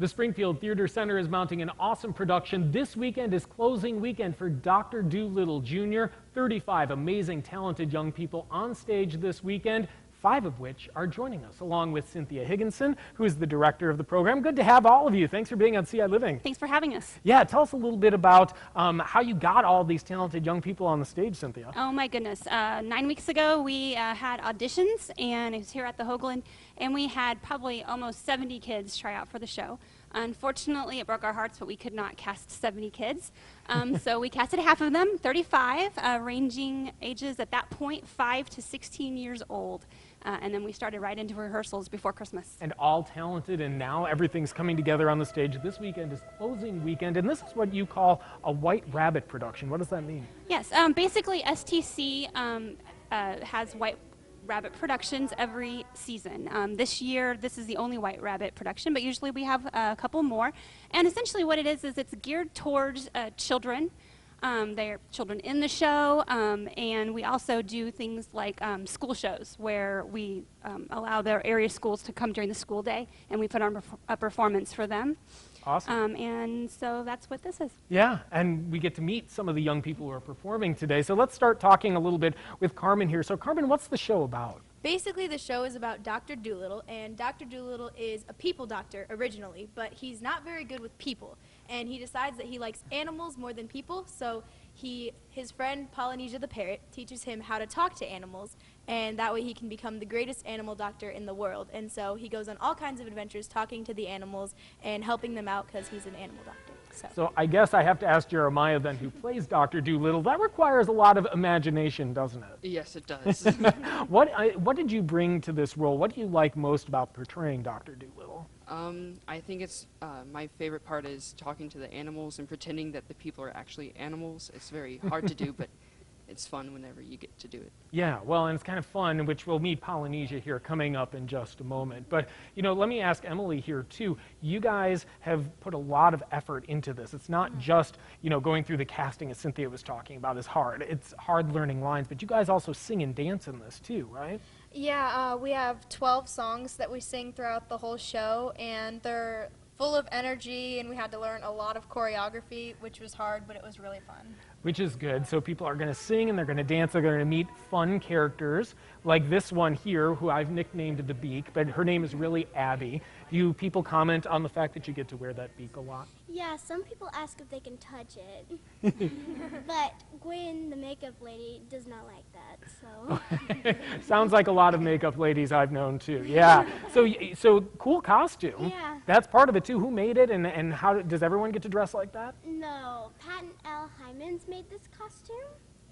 The Springfield Theater Center is mounting an awesome production. This weekend is closing weekend for Dr. Dolittle Jr. 35 amazing, talented young people on stage this weekend, 5 of which are joining us, along with Cynthia Higginson, who is the director of the program. Good to have all of you. Thanks for being on ciLiving. Thanks for having us. Yeah, tell us a little bit about how you got all these talented young people on the stage, Cynthia. Oh my goodness. 9 weeks ago, we had auditions, and it was here at the Hoagland, and we had probably almost 70 kids try out for the show. Unfortunately, it broke our hearts, but we could not cast 70 kids. So we casted half of them, 35, ranging ages at that point 5 to 16 years old. And then we started right into rehearsals before Christmas. And all talented, and now everything's coming together on the stage. This weekend is closing weekend, and this is what you call a White Rabbit production. What does that mean? Yes, basically STC has White Rabbit productions every season. This year, this is the only White Rabbit production, but usually we have a couple more. And essentially what it is it's geared towards children. They're children in the show, and we also do things like school shows where we allow their area schools to come during the school day, and we put on a performance for them. Awesome. And so that's what this is. Yeah, and we get to meet some of the young people who are performing today. So let's start talking a little bit with Carmen here. So Carmen, what's the show about? Basically, the show is about Dr. Dolittle, and Dr. Dolittle is a people doctor originally, but he's not very good with people, and he decides that he likes animals more than people, so his friend Polynesia the parrot teaches him how to talk to animals, and that way he can become the greatest animal doctor in the world. And so he goes on all kinds of adventures talking to the animals and helping them out because he's an animal doctor. So I guess I have to ask Jeremiah then, who plays Dr. Dolittle. That requires a lot of imagination, doesn't it? Yes, it does. What did you bring to this role? What do you like most about portraying Dr. Dolittle? I think it's my favorite part is talking to the animals and pretending that the people are actually animals. It's very hard to do, but it's fun whenever you get to do it. Yeah, well, and it's kind of fun, which we'll meet Polynesia here coming up in just a moment. But, you know, let me ask Emily here, too. You guys have put a lot of effort into this. It's not just, you know, going through the casting, as Cynthia was talking about, is hard. It's hard learning lines, but you guys also sing and dance in this, too, right? Yeah, we have 12 songs that we sing throughout the whole show, and they're full of energy, and we had to learn a lot of choreography, which was hard, but it was really fun. Which is good. So people are going to sing and they're going to dance. They're going to meet fun characters like this one here, who I've nicknamed the Beak, but her name is really Abby. Do people comment on the fact that you get to wear that beak a lot? Yeah, some people ask if they can touch it. But Gwen, the makeup lady, does not like that, so. Sounds like a lot of makeup ladies I've known too. Yeah. So cool costume. Yeah. That's part of it too. Who made it, and how does everyone get to dress like that? No, Pat and L. Hymans made this costume.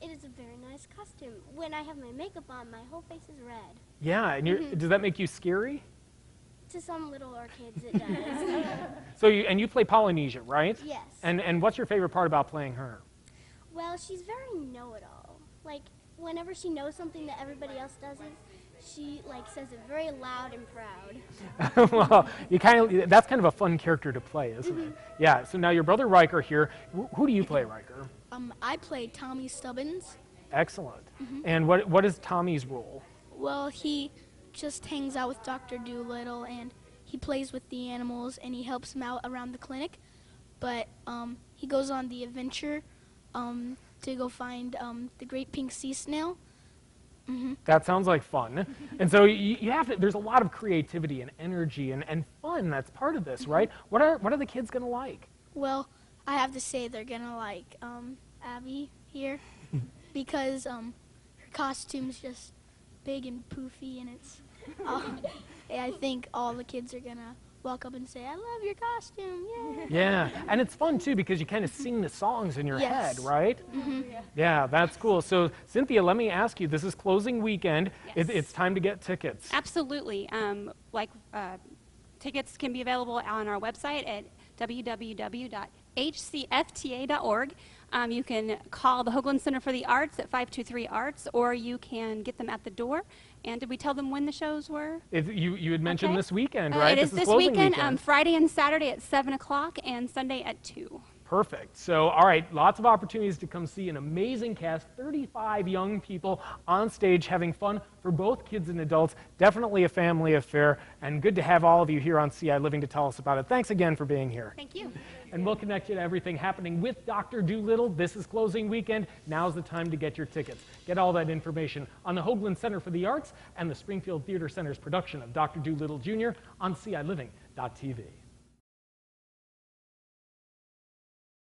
It is a very nice costume. When I have my makeup on, my whole face is red. Yeah, and does that make you scary? To some littler kids, it does. So you play Polynesia, right? Yes. And what's your favorite part about playing her? Well, she's very know-it-all. Like, whenever she knows something that everybody else doesn't, she says it very loud and proud. Well, that's kind of a fun character to play, isn't it? Yeah. So now your brother Riker here. Who do you play, Riker? I play Tommy Stubbins. Excellent. And what is Tommy's role? Well, he just hangs out with Dr. Dolittle, and he plays with the animals, and he helps them out around the clinic. But he goes on the adventure to go find the great pink sea snail. That sounds like fun. And so you have to, there's a lot of creativity and energy and fun that's part of this, right? What are the kids going to like? Well, I have to say they're going to like Abby here because her costume's just big and poofy, and it's I think all the kids are going to walk up and say, "I love your costume." Yeah. Yeah, and it's fun too because you kind of sing the songs in your head, right? Yeah, that's cool. So Cynthia, let me ask you, this is closing weekend. Yes. It's time to get tickets. Absolutely. Tickets can be available on our website at www.hcfta.org. You can call the Hoagland Center for the Arts at 523-ARTS, or you can get them at the door. And did we tell them when the shows were? You had mentioned this weekend, right? It is this closing weekend, Friday and Saturday at 7 o'clock and Sunday at 2. Perfect. So, all right, lots of opportunities to come see an amazing cast, 35 young people on stage having fun for both kids and adults. Definitely a family affair, and good to have all of you here on ciLiving to tell us about it. Thanks again for being here. Thank you. And we'll connect you to everything happening with Dr. Dolittle. This is closing weekend. Now's the time to get your tickets. Get all that information on the Hoagland Center for the Arts and the Springfield Theater Center's production of Dr. Dolittle Jr. on ciLiving.tv.